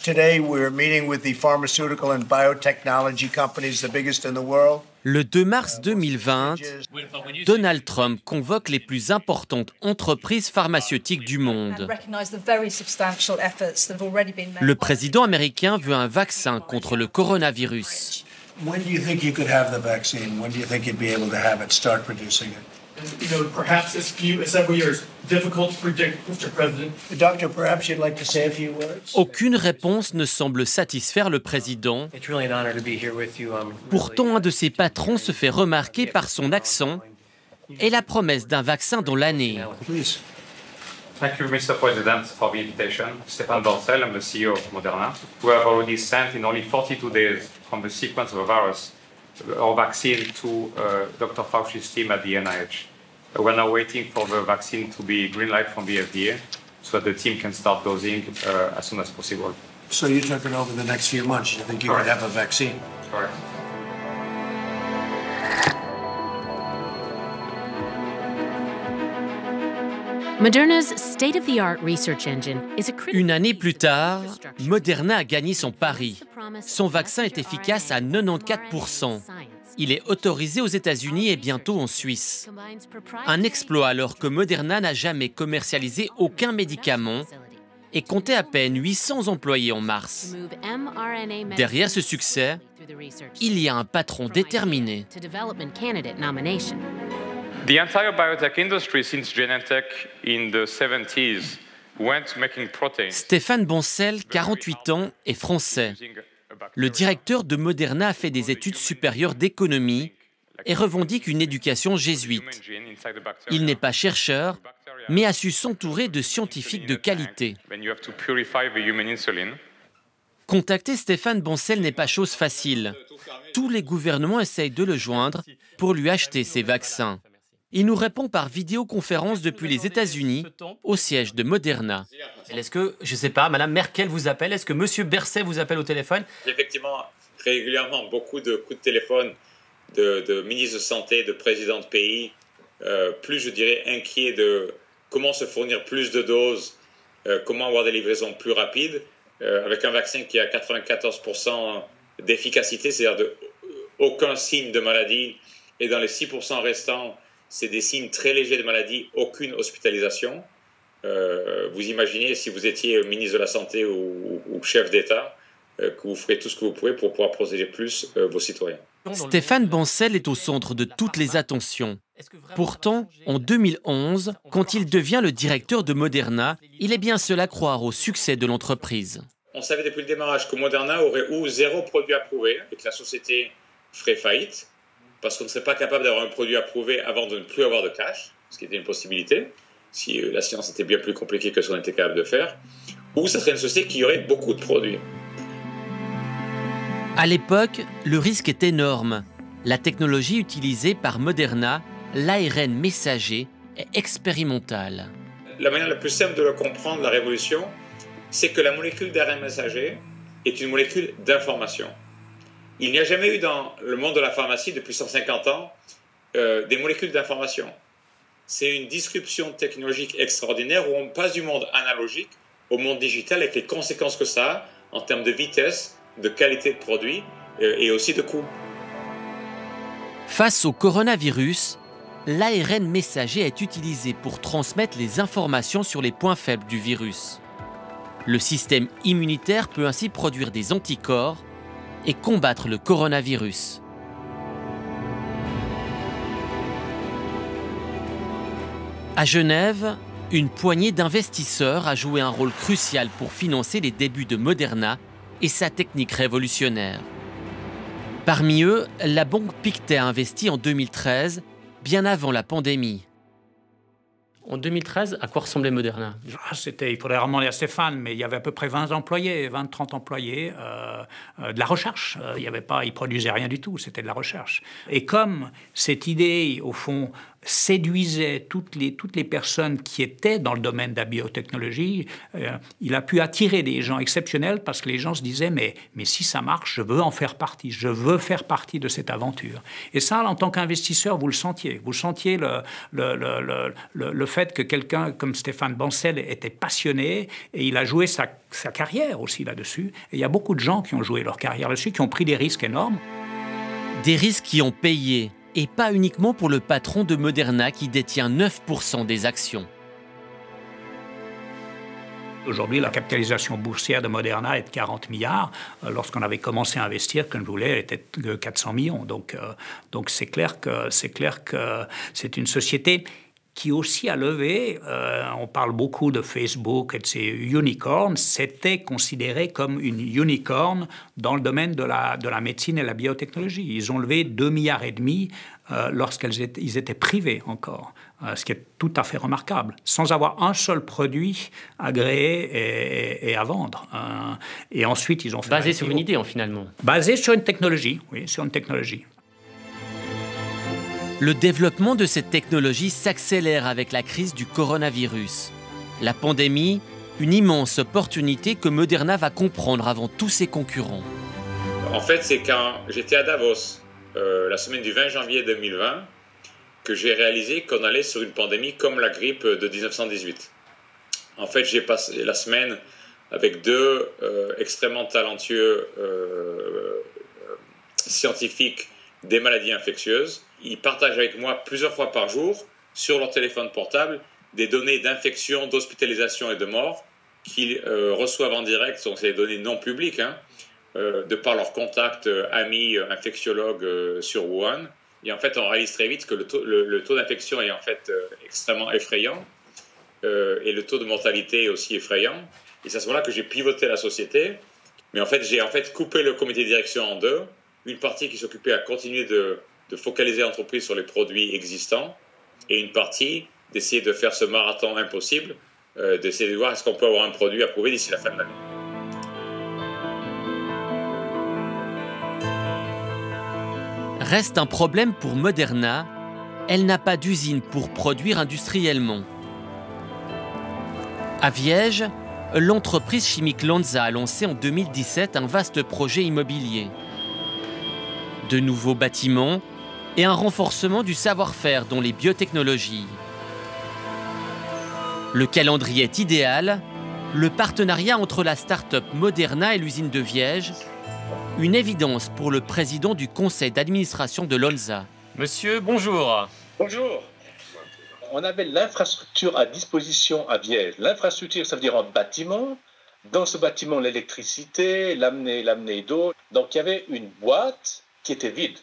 Today we're meeting with the pharmaceutical and biotechnology companies, the biggest in the world. Le 2 mars 2020, Donald Trump convoque les plus importantes entreprises pharmaceutiques du monde. Le président américain veut un vaccin contre le coronavirus. When do you think you could have the vaccine? When do you think you'd be able to have it, start producing it? Perhaps several years. Difficult to predict, Mr. President. Doctor, perhaps you'd like to say a few words? Aucune réponse ne semble satisfaire le président. It's really an honor to be here with you. Pourtant, un de ses patrons se fait remarquer par son accent et la promesse d'un vaccin dans l'année. Please. Thank you, Mr. President, for the invitation. Stéphane Bancel, I'm the CEO of Moderna. We have already sent in only 42 days from the sequence of a virus our vaccine to Dr. Fauci's team at the NIH. We're now waiting for the vaccine to be green light from the FDA so that the team can start dosing as soon as possible. So you took it over the next few months. You think you could have a vaccine? Correct. Moderna's state-of-the-art research engine is a critical. Une année plus tard, Moderna a gagné son pari. Son vaccin est efficace à 94%. Il est autorisé aux États-Unis et bientôt en Suisse. Un exploit alors que Moderna n'a jamais commercialisé aucun médicament et comptait à peine 800 employés en mars. Derrière ce succès, il y a un patron déterminé. The entire biotech industry since Genentech in the 70s went to making proteins. Stéphane Bancel, 48 ans, est français. Le directeur de Moderna a fait des études supérieures d'économie et revendique une éducation jésuite. Il n'est pas chercheur, mais a su s'entourer de scientifiques de qualité. Contacter Stéphane Bancel n'est pas chose facile. Tous les gouvernements essayent de le joindre pour lui acheter ses vaccins. Il nous répond par vidéoconférence depuis les États-Unis, au siège de Moderna. Est-ce que, je ne sais pas, Madame Merkel vous appelle? Est-ce que Monsieur Berset vous appelle au téléphone? Effectivement, régulièrement, beaucoup de coups de téléphone de ministres de santé, de présidents de pays, plus, je dirais, inquiets de comment se fournir plus de doses, comment avoir des livraisons plus rapides, avec un vaccin qui a 94% d'efficacité, c'est-à-dire aucun signe de maladie, et dans les 6% restants, c'est des signes très légers de maladie, aucune hospitalisation. Vous imaginez, si vous étiez ministre de la Santé ou chef d'État, que vous ferez tout ce que vous pouvez pour pouvoir protéger plus vos citoyens. Stéphane Bancel est au centre de toutes les attentions. Pourtant, en 2011, quand il devient le directeur de Moderna, il est bien seul à croire au succès de l'entreprise. On savait depuis le démarrage que Moderna aurait eu 0 produit approuvé et que la société ferait faillite, parce qu'on ne serait pas capable d'avoir un produit approuvé avant de ne plus avoir de cash, ce qui était une possibilité, si la science était bien plus compliquée que ce qu'on était capable de faire, ou ça serait une société qui aurait beaucoup de produits. À l'époque, le risque est énorme. La technologie utilisée par Moderna, l'ARN messager, est expérimentale. La manière la plus simple de le comprendre, la révolution, c'est que la molécule d'ARN messager est une molécule d'information. Il n'y a jamais eu dans le monde de la pharmacie, depuis 150 ans, des molécules d'information. C'est une disruption technologique extraordinaire où on passe du monde analogique au monde digital avec les conséquences que ça a en termes de vitesse, de qualité de produit et aussi de coût. Face au coronavirus, l'ARN messager est utilisé pour transmettre les informations sur les points faibles du virus. Le système immunitaire peut ainsi produire des anticorps et combattre le coronavirus. À Genève, une poignée d'investisseurs a joué un rôle crucial pour financer les débuts de Moderna et sa technique révolutionnaire. Parmi eux, la banque Pictet a investi en 2013, bien avant la pandémie. En 2013, à quoi ressemblait Moderna? Il faudrait remonter à Stéphane, mais il y avait à peu près 20 employés, 20-30 employés, de la recherche. Il ne produisait rien du tout, c'était de la recherche. Et comme cette idée, au fond, séduisait toutes les personnes qui étaient dans le domaine de la biotechnologie. Il a pu attirer des gens exceptionnels parce que les gens se disaient mais si ça marche, je veux en faire partie, je veux faire partie de cette aventure. Et ça, en tant qu'investisseur, vous le sentiez. Vous sentiez le fait que quelqu'un comme Stéphane Bancel était passionné et il a joué sa carrière aussi là-dessus. Et il y a beaucoup de gens qui ont joué leur carrière là-dessus, qui ont pris des risques énormes. Des risques qui ont payé, et pas uniquement pour le patron de Moderna qui détient 9% des actions. Aujourd'hui, la capitalisation boursière de Moderna est de 40 milliards. Lorsqu'on avait commencé à investir, comme je voulais, elle était de 400 millions. Donc c'est clair que c'est une société qui aussi a levé, on parle beaucoup de Facebook et de ces unicorns, c'était considéré comme une unicorn dans le domaine de la médecine et la biotechnologie. Ils ont levé 2,5 milliards lorsqu'ils étaient privés encore, ce qui est tout à fait remarquable, sans avoir un seul produit agréé et à vendre. Et ensuite, ils ont fait... Basé sur une idée, finalement. Basé sur une technologie, oui, sur une technologie. Le développement de cette technologie s'accélère avec la crise du coronavirus. La pandémie, une immense opportunité que Moderna va comprendre avant tous ses concurrents. En fait, c'est quand j'étais à Davos, la semaine du 20 janvier 2020, que j'ai réalisé qu'on allait sur une pandémie comme la grippe de 1918. En fait, j'ai passé la semaine avec deux extrêmement talentueux scientifiques des maladies infectieuses. Ils partagent avec moi plusieurs fois par jour, sur leur téléphone portable, des données d'infection, d'hospitalisation et de mort qu'ils reçoivent en direct. Donc, c'est des données non publiques, de par leurs contacts, amis, infectiologues sur Wuhan. Et en fait, on réalise très vite que le taux d'infection est en fait extrêmement effrayant et le taux de mortalité est aussi effrayant. Et c'est à ce moment-là que j'ai pivoté la société. Mais en fait, j'ai coupé le comité de direction en deux. Une partie qui s'occupait à continuer de focaliser l'entreprise sur les produits existants et une partie d'essayer de faire ce marathon impossible, d'essayer de voir est-ce qu'on peut avoir un produit approuvé d'ici la fin de l'année. Reste un problème pour Moderna, elle n'a pas d'usine pour produire industriellement. À Viège, l'entreprise chimique Lonza a lancé en 2017 un vaste projet immobilier. De nouveaux bâtiments et un renforcement du savoir-faire dans les biotechnologies. Le calendrier est idéal, le partenariat entre la start-up Moderna et l'usine de Viège, une évidence pour le président du conseil d'administration de Lonza. Monsieur, bonjour. Bonjour. On avait l'infrastructure à disposition à Viège. L'infrastructure, ça veut dire un bâtiment. Dans ce bâtiment, l'électricité, l'amener d'eau. Donc, il y avait une boîte qui était vide.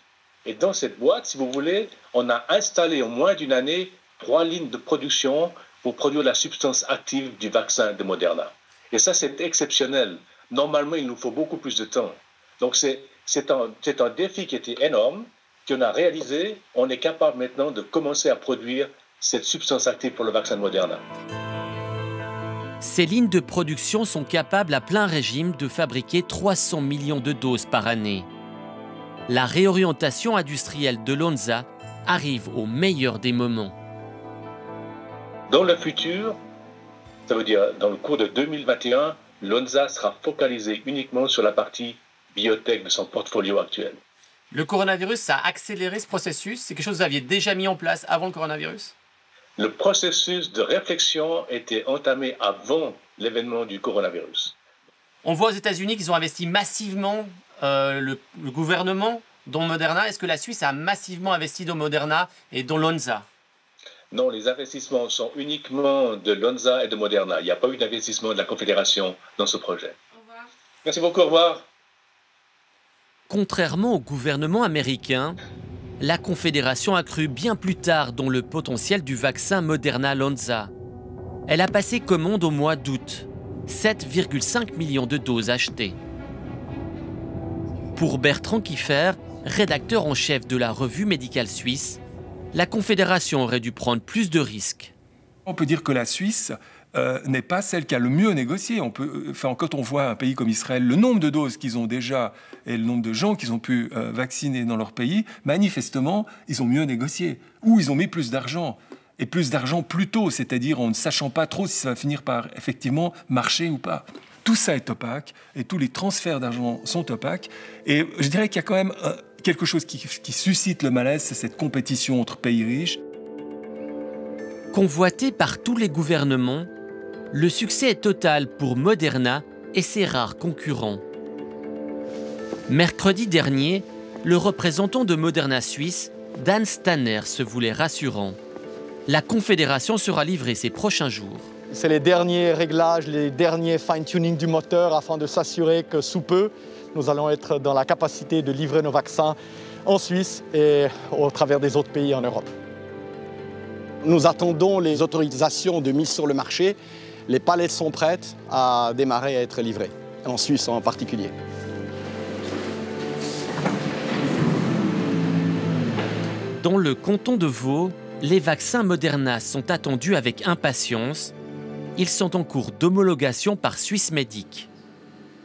Et dans cette boîte, si vous voulez, on a installé en moins d'une année 3 lignes de production pour produire la substance active du vaccin de Moderna. Et ça, c'est exceptionnel. Normalement, il nous faut beaucoup plus de temps. Donc, c'est un défi qui était énorme, qu'on a réalisé. On est capable maintenant de commencer à produire cette substance active pour le vaccin de Moderna. Ces lignes de production sont capables à plein régime de fabriquer 300 millions de doses par année. La réorientation industrielle de Lonza arrive au meilleur des moments. Dans le futur, ça veut dire dans le cours de 2021, Lonza sera focalisé uniquement sur la partie biotech de son portfolio actuel. Le coronavirus, ça a accéléré ce processus? C'est quelque chose que vous aviez déjà mis en place avant le coronavirus? Le processus de réflexion était entamé avant l'événement du coronavirus. On voit aux États-Unis qu'ils ont investi massivement le gouvernement dans Moderna. Est-ce que la Suisse a massivement investi dans Moderna et dans Lonza? Non, les investissements sont uniquement de Lonza et de Moderna. Il n'y a pas eu d'investissement de la Confédération dans ce projet. Au revoir. Merci beaucoup, au revoir. Contrairement au gouvernement américain, la Confédération a cru bien plus tard dans le potentiel du vaccin Moderna-Lonza. Elle a passé commande au mois d'août, 7,5 millions de doses achetées. Pour Bertrand Kiefer, rédacteur en chef de la revue médicale suisse, la Confédération aurait dû prendre plus de risques. On peut dire que la Suisse n'est pas celle qui a le mieux négocié. Quand on voit un pays comme Israël, le nombre de doses qu'ils ont déjà et le nombre de gens qu'ils ont pu vacciner dans leur pays, manifestement, ils ont mieux négocié. Ou ils ont mis plus d'argent. Et plus d'argent plus tôt, c'est-à-dire en ne sachant pas trop si ça va finir par effectivement marcher ou pas. Tout ça est opaque et tous les transferts d'argent sont opaques. Et je dirais qu'il y a quand même quelque chose qui suscite le malaise, c'est cette compétition entre pays riches. Convoité par tous les gouvernements, le succès est total pour Moderna et ses rares concurrents. Mercredi dernier, le représentant de Moderna Suisse, Dan Stanner, se voulait rassurant. La confédération sera livrée ces prochains jours. C'est les derniers réglages, les derniers fine-tuning du moteur afin de s'assurer que sous peu, nous allons être dans la capacité de livrer nos vaccins en Suisse et au travers des autres pays en Europe. Nous attendons les autorisations de mise sur le marché. Les palettes sont prêtes à démarrer et à être livrées, en Suisse en particulier. Dans le canton de Vaud, les vaccins Moderna sont attendus avec impatience. Ils sont en cours d'homologation par Swissmedic.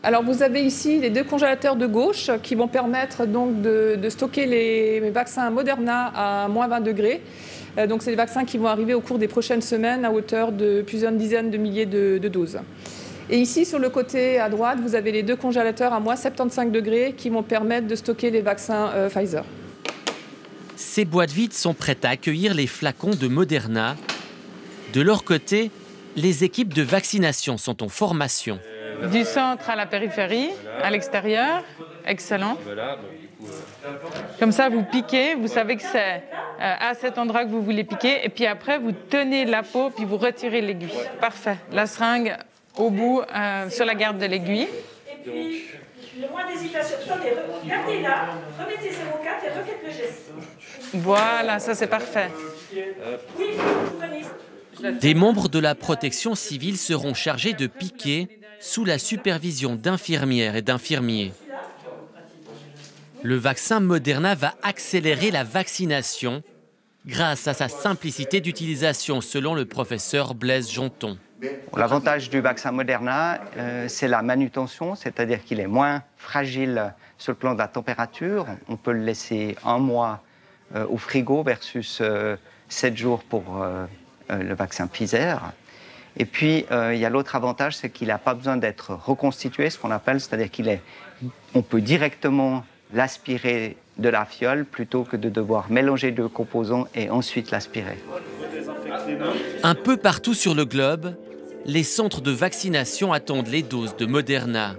Alors vous avez ici les deux congélateurs de gauche qui vont permettre donc de stocker les vaccins Moderna à moins 20 degrés. Donc c'est des vaccins qui vont arriver au cours des prochaines semaines à hauteur de plusieurs dizaines de milliers de doses. Et ici sur le côté à droite, vous avez les deux congélateurs à moins 75 degrés qui vont permettre de stocker les vaccins Pfizer. Ces boîtes vides sont prêtes à accueillir les flacons de Moderna. De leur côté, les équipes de vaccination sont en formation. Du centre à la périphérie, à l'extérieur, excellent. Comme ça, vous piquez, vous savez que c'est à cet endroit que vous voulez piquer, et puis après, vous tenez la peau, puis vous retirez l'aiguille. Parfait. La seringue au bout, sur la garde de l'aiguille. Et puis, le moins d'hésitation. Attendez, regardez là, remettez 0,4 et refaites le geste. Voilà, ça c'est parfait. Oui, prenez. Des membres de la protection civile seront chargés de piquer sous la supervision d'infirmières et d'infirmiers. Le vaccin Moderna va accélérer la vaccination grâce à sa simplicité d'utilisation, selon le professeur Blaise Jonton. L'avantage du vaccin Moderna, c'est la manutention, c'est-à-dire qu'il est moins fragile sur le plan de la température. On peut le laisser un mois au frigo versus 7 jours pour le vaccin Pfizer. Et puis, il y a l'autre avantage, c'est qu'il n'a pas besoin d'être reconstitué, ce qu'on appelle, c'est-à-dire qu'on peut directement l'aspirer de la fiole plutôt que de devoir mélanger deux composants et ensuite l'aspirer. Un peu partout sur le globe, les centres de vaccination attendent les doses de Moderna.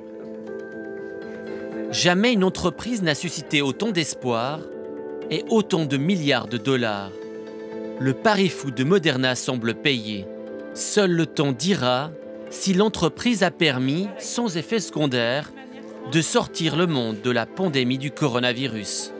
Jamais une entreprise n'a suscité autant d'espoir et autant de milliards de dollars. Le pari fou de Moderna semble payé. Seul le temps dira si l'entreprise a permis, sans effet secondaire, de sortir le monde de la pandémie du coronavirus.